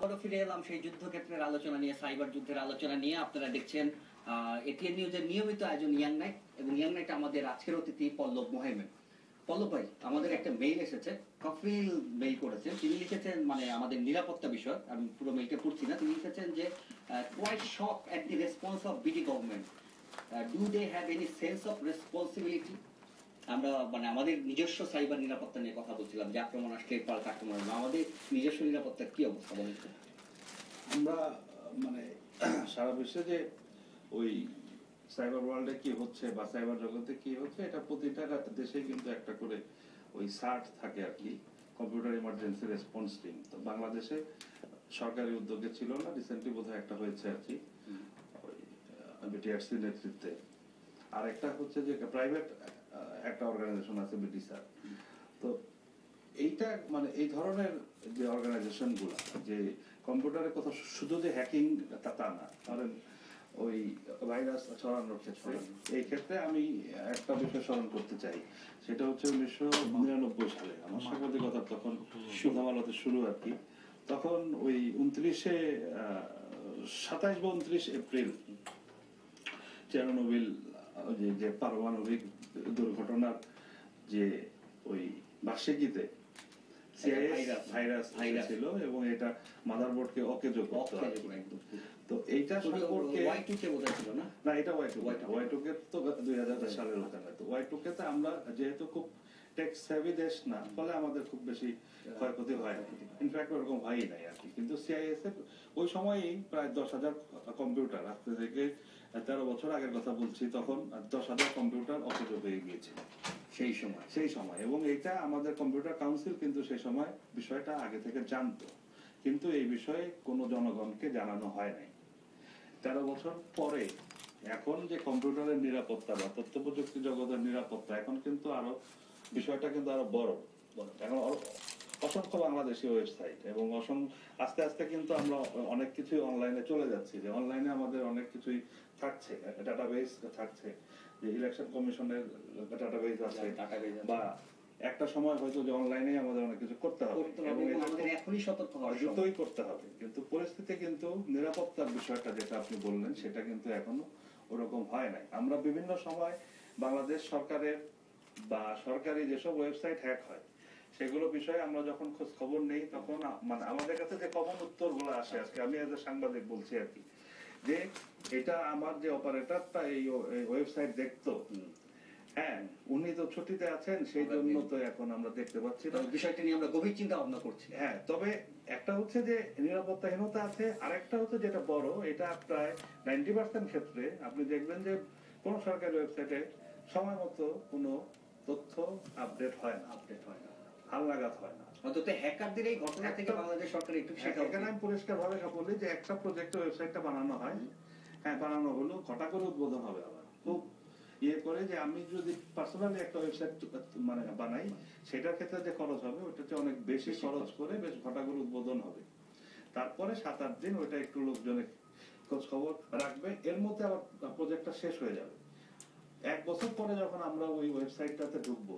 আবারও ফিরে এলাম সেই যুদ্ধক্ষেত্রের আলোচনা নিয়ে, সাইবার যুদ্ধের আলোচনা নিয়ে। আপনারা দেখছেন এটিএন নিউজের নিয়মিত আয়োজন ইয়াং নাইট, এবং ইয়াং নাইট আমাদের আজকের অতিথি পল্লব মোহামেড। পল্লব ভাই, আমাদের একটা মেইল এসেছে, কফিল মেইল করেছেন। তিনি লিখেছেন, মানে আমাদের নিরাপত্তা বিষয়, আমি পুরো মেইলটা পড়ছি না। তিনি লিখেছেন যে quite shock at the response of BD government, do they have any sense of responsibility. আমরা মানে আমাদের নিজস্ব সাইবার নিরাপত্তা নিয়ে কথা বলছিলাম, যে আক্রমণ আসলে পাল্টা আক্রমণ, আমাদের নিজস্ব নিরাপত্তার কি অবস্থা বলেন? আমরা মানে সারা বিশ্বে যে ওই সাইবার ওয়ার্ল্ডে কি হচ্ছে বা সাইবার জগতে কি হচ্ছে, এটা প্রতিটা দেশে কিন্তু একটা করে ওই সার্ট থাকে আর কি, কম্পিউটার ইমার্জেন্সি রেসপন্স টিম। তো বাংলাদেশে সরকারি উদ্যোগে ছিল না, রিসেন্টলি বোধহয় একটা হয়েছে আর কি, বিটিআরসির নেতৃত্বে। আর একটা হচ্ছে যে প্রাইভেট একটা অর্গানাইজেশন আছে বিটিসার। তো এইটা মানে এই ধরনের যে অর্গানাইজেশন গুলা, যে কম্পিউটারের কথা শুধু যে হ্যাকিং তা না, ধরেন ওই ভাইরাস ছড়ানোর ক্ষেত্রে, এই ক্ষেত্রে আমি একটা বিষয় স্মরণ করতে চাই। সেটা হচ্ছে 1999 সালে আমার সাংবাদিকতা তখন সুধামালতে শুরু আর কি। তখন ওই 27 বা 29 এপ্রিল চেরনোবিল যে পারমাণবিক দুর্ঘটনার যে ওই বার্ষিকীতে ভাইরাস ছিল, এবং এটা মাদারবোর্ডকে অকেজো করতে হয়। তো এইটা সম্পর্কে ছিল না, এটা Y2K তো 2000 সালের ওখানে। তো Y2K তে আমরা যেহেতু খুব টেক সেভি দেশ না, ফলে আমাদের খুব বেশি ক্ষয়ক্ষতি হয় না, ইনফ্যাক্ট ওরকম হয়ই নাই আর কি। কিন্তু সিআইএসএফ ওই সময়ই প্রায় 10,000 কম্পিউটার, আজ থেকে 13 বছর আগের কথা বলছি, তখন 10,000 কম্পিউটার অকেজো হয়ে গিয়েছিল সেই সময়। এবং এইটা আমাদের কম্পিউটার কাউন্সিল কিন্তু সেই সময় বিষয়টা আগে থেকে জানতো, কিন্তু এই বিষয়ে কোনো জনগণকে জানানো হয় নাই। 13 বছর পরে এখন যে কম্পিউটারের নিরাপত্তা বা তথ্য প্রযুক্তি জগতের নিরাপত্তা, এখন কিন্তু আরো বিষয়টা কিন্তু আরো বড়। এখন অসংখ্য বাংলাদেশি ওয়েবসাইট, এবং আস্তে আস্তে কিন্তু আমরা অনেক কিছুই অনলাইনে চলে যাচ্ছি, যে অনলাইনে আমাদের অনেক কিছুই থাকছে, ডাটাবেস থাকছে, যে ইলেকশন কমিশনের ডাটাবেস আছে, বা একটা সময় হয়তো যে অনলাইনে আমাদের অনেক কিছু করতে হবে, এবং এখনই সতর্ক হওয়া দ্রুতই করতে হবে। কিন্তু পরিস্থিতি কিন্তু নিরাপত্তার বিষয়টা যেটা আপনি বললেন, সেটা কিন্তু এখনো ওরকম হয় নাই। আমরা বিভিন্ন সময় বাংলাদেশ সরকারের বা সরকারি যেসব ওয়েবসাইট হ্যাক হয়, সেগুলো বিষয়ে আমরা যখন খোঁজ খবর নেই, তখন মানে আমাদের কাছে যে কমন উত্তরগুলো আসে, আজকে আমি এজ এ সাংবাদিক বলছি আর কি, যে এটা আমার যে অপারেটরটা এই ওয়েবসাইট দেখতো, হ্যাঁ উনি তো ছুটিতে আছেন, সেই জন্য তো এখন আমরা দেখতে পাচ্ছি না। বিষয়টা নিয়ে আমরা গভীর চিন্তা ভাবনা করছি। হ্যাঁ, তবে একটা হচ্ছে যে নিরাপত্তাহীনতা আছে, আরেকটা হচ্ছে যেটা বড়, এটা প্রায় 90% ক্ষেত্রে আপনি দেখবেন যে কোন সরকারি ওয়েবসাইটে সময় মতো কোনো তথ্য আপডেট হয় না, হালনাগাদ হয় না। অন্তত হ্যাকারদের এই ঘটনা থেকে বাংলাদেশ সরকার একটু শেখা উচিত। এখানে আমি পরিষ্কার ভাবে বলি যে একটা প্রজেক্টে ওয়েবসাইটটা বানানো হয়, হ্যাঁ বানানো হলো, ঘটা করে উদ্বোধন হবে, আবার খুব করে যে আমি যদি পার্সোনালি একটা ওয়েবসাইট মানে বানাই, সেটার ক্ষেত্রে যে খরচ হবে ওটা হচ্ছে অনেক বেশি খরচ করে বেশ ঘটা করে উদ্বোধন হবে। তারপরে 7-8 দিন ওইটা একটু লোকজনের খোঁজ খবর রাখবে, এর মধ্যে আবার প্রজেক্টটা শেষ হয়ে যাবে। 1 বছর পরে যখন আমরা ওই ওয়েবসাইটটাতে ঢুকবো,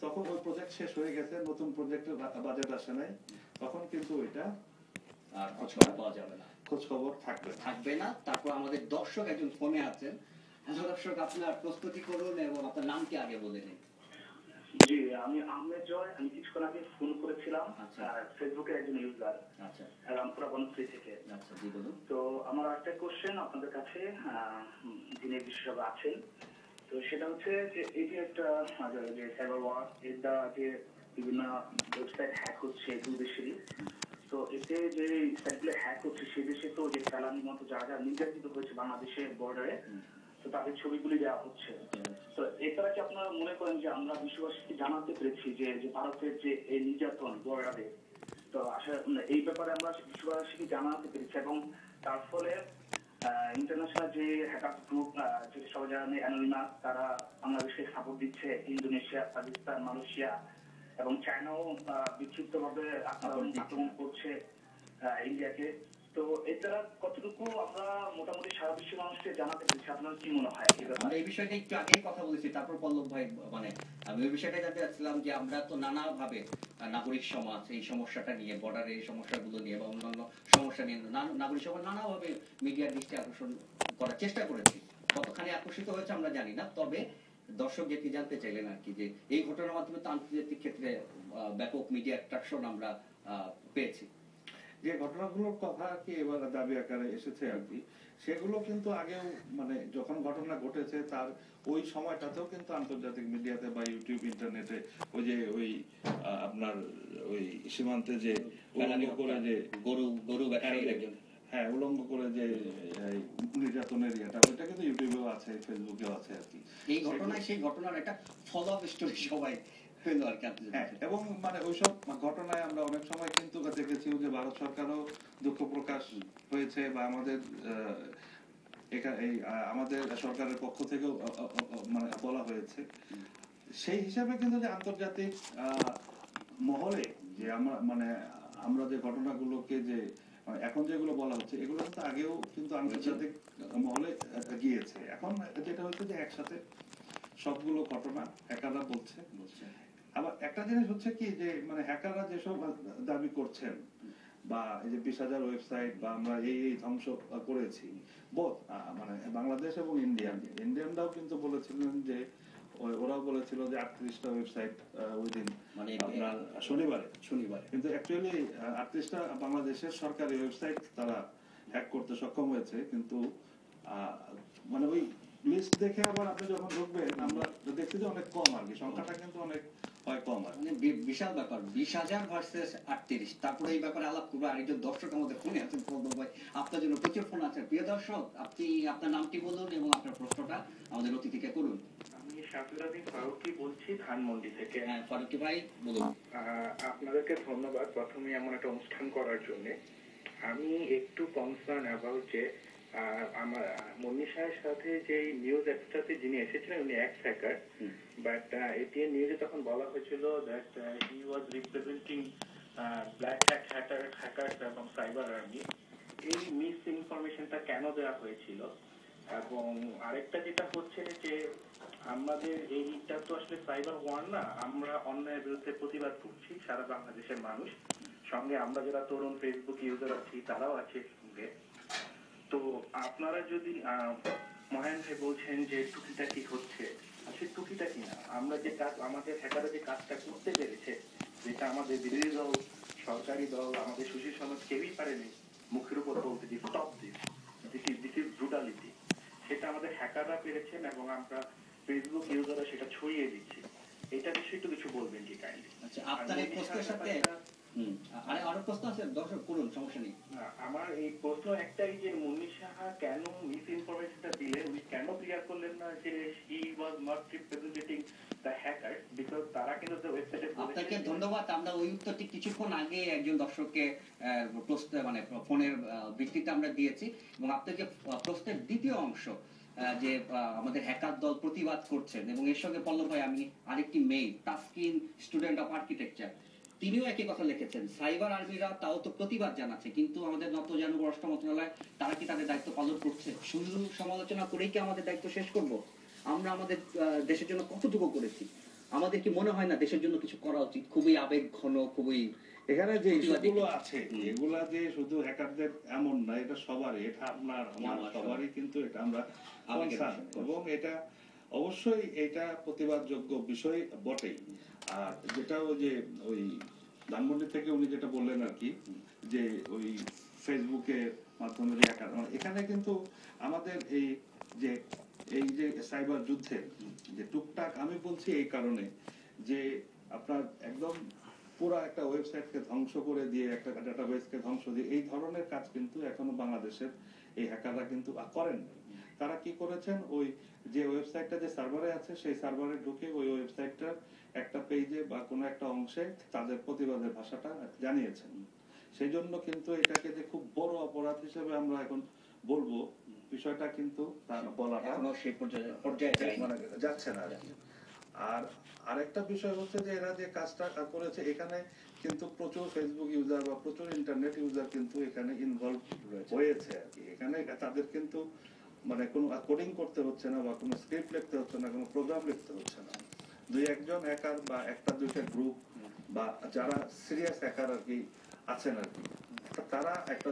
তখন ওই প্রজেক্ট শেষ হয়ে গেছে, নতুন প্রজেক্টের বাজেট আসে নাই, তখন কিন্তু ওইটা আর খোঁজ খবর পাওয়া যাবে না, খোঁজ খবর থাকবে না। তারপর আমাদের দর্শক একজন ফোনে আছেন। দর্শক, আপনার প্রস্তুতি করুন এবং আপনার নামটি আগে বলে নিন। জি, আমি আহমেদ জয়। আমি কিছুক্ষণ আগে ফোন করেছিলাম ফেসবুকের একজন ইউজার, রামপুরা বনশ্রী থেকে। জি বলুন। তো আমার একটা কোশ্চেন আপনাদের কাছে, যিনি বিশেষজ্ঞ আছেন, তো সেটা হচ্ছে যে এই যে একটা যে সাইবার ওয়ার, এর দ্বারা যে বিভিন্ন ওয়েবসাইট হ্যাক হচ্ছে দুই দেশেরই, তো এতে যে সাইটগুলো হ্যাক হচ্ছে, সে দেশে তো যে ফেলানির মতো যারা নির্যাতিত হয়েছে বাংলাদেশের বর্ডারে, তো তাদের ছবিগুলি দেওয়া হচ্ছে। তো এছাড়া কি আপনারা মনে করেন যে আমরা বিশ্ববাসীকে জানাতে পেরেছি যে ভারতের যে এই নির্যাতন বর্ডারে, তো আসলে এই ব্যাপারে আমরা বিশ্ববাসীকে জানাতে পেরেছি, এবং তার ফলে ইন্টারন্যাশনাল যে হ্যাকার গ্রুপ, যে সবাই যারা অ্যানোনিমাস, তারা বাংলাদেশকে সাপোর্ট দিচ্ছে, ইন্দোনেশিয়া, পাকিস্তান, মালয়েশিয়া এবং চায়নাও বিক্ষিপ্তভাবে আক্রমণ করছে ইন্ডিয়াকে। তো এছাড়া কতটুকু আমরা মোটামুটি সারা বিশ্বের মানুষকে জানাতে পেরেছি, আপনার কি মনে হয়? আমরা এই বিষয়টা একটু আগেই কথা বলেছি, তারপর পল্লব ভাই, মানে আমি ওই বিষয়টা জানতে চাচ্ছিলাম যে আমরা তো নানাভাবে নাগরিক সমাজ এই সমস্যাটা নিয়ে, বর্ডারের এই সমস্যাগুলো নিয়ে বা অন্যান্য সমস্যা নিয়ে নাগরিক সভা নানাভাবে মিডিয়ার দৃষ্টি আকর্ষণ করার চেষ্টা করেছি। কতখানি আকর্ষিত হয়েছে আমরা জানি না, তবে দর্শক যেটি জানতে চাইলেন আর কি, যে এই ঘটনার মাধ্যমে তো আন্তর্জাতিক ক্ষেত্রে ব্যাপক মিডিয়া অ্যাট্রাকশন আমরা পেয়েছি। যে ঘটনাগুলোর কথা আর কি এবার দাবি আকারে এসেছে আর কি, সেগুলো কিন্তু আগেও মানে যখন ঘটনা ঘটেছে তার ওই সময়টাতেও কিন্তু আন্তর্জাতিক মিডিয়াতে বা ইউটিউব ইন্টারনেটে ওই আপনার ওই সীমান্তে যে উলঙ্গ করে যে গরু ব্যবসায়ীর একজন, হ্যাঁ উলঙ্গ করে যে নির্যাতনের ইয়েটা, ওইটা কিন্তু ইউটিউবেও আছে, ফেসবুকেও আছে আর কি। এই ঘটনায় সেই ঘটনার একটা ফলো আপ স্টোরি সবাই পেল আর কি। হ্যাঁ, এবং মানে ওইসব ঘটনায় আমরা অনেক সময় কিন্তু দেখেছি যে ভারত সরকারও দুঃখ প্রকাশ হয়েছে, বা আমাদের আমাদের সরকারের পক্ষ থেকেও মানে বলা হয়েছে। সেই হিসাবে কিন্তু যে আন্তর্জাতিক মহলে যে আমরা যে ঘটনাগুলোকে যে এখন যেগুলো বলা হচ্ছে, এগুলো কিন্তু আগেও কিন্তু আন্তর্জাতিক মহলে গিয়েছে। এখন যেটা হচ্ছে যে একসাথে সবগুলো ঘটনা হ্যাকাররা বলছে। আবার একটা জিনিস হচ্ছে কি, যে মানে হ্যাকাররা যেসব দাবি করছেন, বা এই যে 20,000 ওয়েবসাইট বা আমরা এই ধ্বংস করেছি, মানে বাংলাদেশ এবং ইন্ডিয়ানরাও কিন্তু বলেছিলেন যে ওরাও বলেছিল যে 38টা ওয়েবসাইট ওই দিন মানে আপনার শনিবারে কিন্তু অ্যাকচুয়ালি 38টা বাংলাদেশের সরকারি ওয়েবসাইট তারা হ্যাক করতে সক্ষম হয়েছে। কিন্তু মানে ওই লিস্ট দেখে আবার আপনি যখন ঢুকবেন, আমরা দেখছি যে অনেক কম আর কি, সংখ্যাটা কিন্তু অনেক কম আর মানে বিশাল ব্যাপার, 20,000 ভার্সেস 38। তারপরে এই ব্যাপারে আলাপ করবো আরেকজন দর্শক আমাদের ফোনে আছেন, ভাই আপনার জন্য প্রচুর ফোন আছে। প্রিয় দর্শক, আপনি আপনার নামটি বলুন এবং আপনার প্রশ্নটা আমাদের অতিথিকে করুন। আমি শাফিউল ফারুকী বলছি ধানমন্ডি থেকে। হ্যাঁ ফারুকী ভাই বলুন। আপনাদেরকে ধন্যবাদ প্রথমে এমন একটা অনুষ্ঠান করার জন্য। আমি একটু কনসার্ন অ্যাবাউট যে আমার মনীষার সাথে যে নিউজ একসাথে যিনি এসেছিলেন উনি এক্স হ্যাকার, বাট এটিএন নিউজে তখন বলা হয়েছিল that he was representing black hackers এবং সাইবার আর্মি। এই মিস ইনফরমেশনটা কেন দেওয়া হয়েছিল? এবং আরেকটা যেটা হচ্ছে যে আমাদের এইটা তো আসলে সাইবার ওয়ার না, আমরা অন্যায়ের বিরুদ্ধে প্রতিবাদ করছি সারা বাংলাদেশের মানুষ, সঙ্গে আমরা যারা তরুণ ফেসবুক ইউজার আছি তারাও আছে সঙ্গে। তো আপনারা যদি মহেন ভাই বলছেন যে টুকিটা কি হচ্ছে, আসলে টুকিটা কি না, আমরা যে কাজ আমাদের হ্যাকাররা যে কাজটা করতে পেরেছে, যেটা আমাদের বিরোধী দল, সরকারি দল, আমাদের সুশীল সমাজ কেউই পারেনি মুখের উপর বলতে যে স্টপ দিস ব্রুটালিটি, সেটা আমাদের হ্যাকাররা পেরেছেন এবং আমরা ফেসবুক ইউজাররা সেটা ছড়িয়ে দিচ্ছি। এটা বিষয়ে একটু কিছু বলবেন কি কাইন্ডলি? আচ্ছা, আপনার এই প্রশ্নের সাথে আরো প্রশ্ন আছে, দর্শক করুন, সমস্যা নেই। আমার এই প্রশ্ন একটাই যে মুন্নি সাহা কেন মিস ইনফরমেশনটা দিলেন, উনি কেন ক্লিয়ার করলেন না যে he was not representing the hacker, because তারা কিন্তু ওয়েবসাইটে। আপনাকে ধন্যবাদ। আমরা ওই উত্তরটি কিছুক্ষণ আগে একজন দর্শককে মানে ফোনের ভিত্তিতে আমরা দিয়েছি, এবং আপনাকে প্রশ্নের দ্বিতীয় অংশ যে আমাদের হ্যাকার দল প্রতিবাদ করছেন, এবং এর সঙ্গে পল্লব ভাই আমি আরেকটি mail, Taskin student of architecture, তিনিও একই কথা লিখেছেন, সাইবার আর্মিরা তাও তো প্রতিবাদ জানাচ্ছে, কিন্তু আমাদের নতজানু পররাষ্ট্র মন্ত্রণালয় তারা কি তাদের দায়িত্ব পালন করছে? শুধু সমালোচনা করেই কি আমাদের দায়িত্ব শেষ করব? আমরা আমাদের দেশের জন্য কতটুকু করেছি? আমাদের কি মনে হয় না দেশের জন্য কিছু করা উচিত? খুবই আবেগ ঘন, খুবই এখানে যে ইস্যুগুলো আছে এগুলা যে শুধু হ্যাকারদের এমন না, এটা সবারই, এটা আপনার আমার সবারই কিন্তু এটা আমরা কনসার্ন, এবং এটা অবশ্যই এটা প্রতিবাদযোগ্য বিষয় বটেই। আর যেটা ওই ধানমন্ডি থেকে উনি যেটা বললেন আর কি, যে ওই ফেসবুকের মাধ্যমে যে হ্যাকার, এখানে কিন্তু আমাদের এই যে সাইবার যুদ্ধের যে টুকটাক, আমি বলছি এই কারণে যে আপনার একদম পুরো একটা ওয়েবসাইটকে ধ্বংস করে দিয়ে, একটা ডাটাবেসকে ধ্বংস দিয়ে, এই ধরনের কাজ কিন্তু এখনো বাংলাদেশের এই হ্যাকাররা কিন্তু করেন। তারা কি করেছেন, ওই যে ওয়েবসাইটটা যে সার্ভারে আছে সেই সার্ভারে ঢুকে ওই ওয়েবসাইটটার একটা পেজে বা কোনো একটা অংশে তাদের প্রতিবাদের ভাষাটা জানিয়েছেন। সেই জন্য কিন্তু এটাকে যে খুব বড় অপরাধ হিসেবে আমরা এখন বলবো, বিষয়টা কিন্তু বলাটা সেই পর্যায়ে যাচ্ছে না। আর আরেকটা বিষয় হচ্ছে যে এরা যে কাজটা করেছে, এখানে কিন্তু প্রচুর ফেসবুক ইউজার বা প্রচুর ইন্টারনেট ইউজার কিন্তু এখানে ইনভলভ হয়েছে আর কি। এখানে তাদের কিন্তু মানে কোনো কোডিং করতে হচ্ছে না, বা কোনো স্ক্রিপ্ট লিখতে হচ্ছে না, কোনো প্রোগ্রাম লিখতে হচ্ছে না। দুই একজন হ্যাকার বা একটা দুইটা গ্রুপ বা যারা সিরিয়াস হ্যাকার আর কি আছেন আর কি, তারা একটা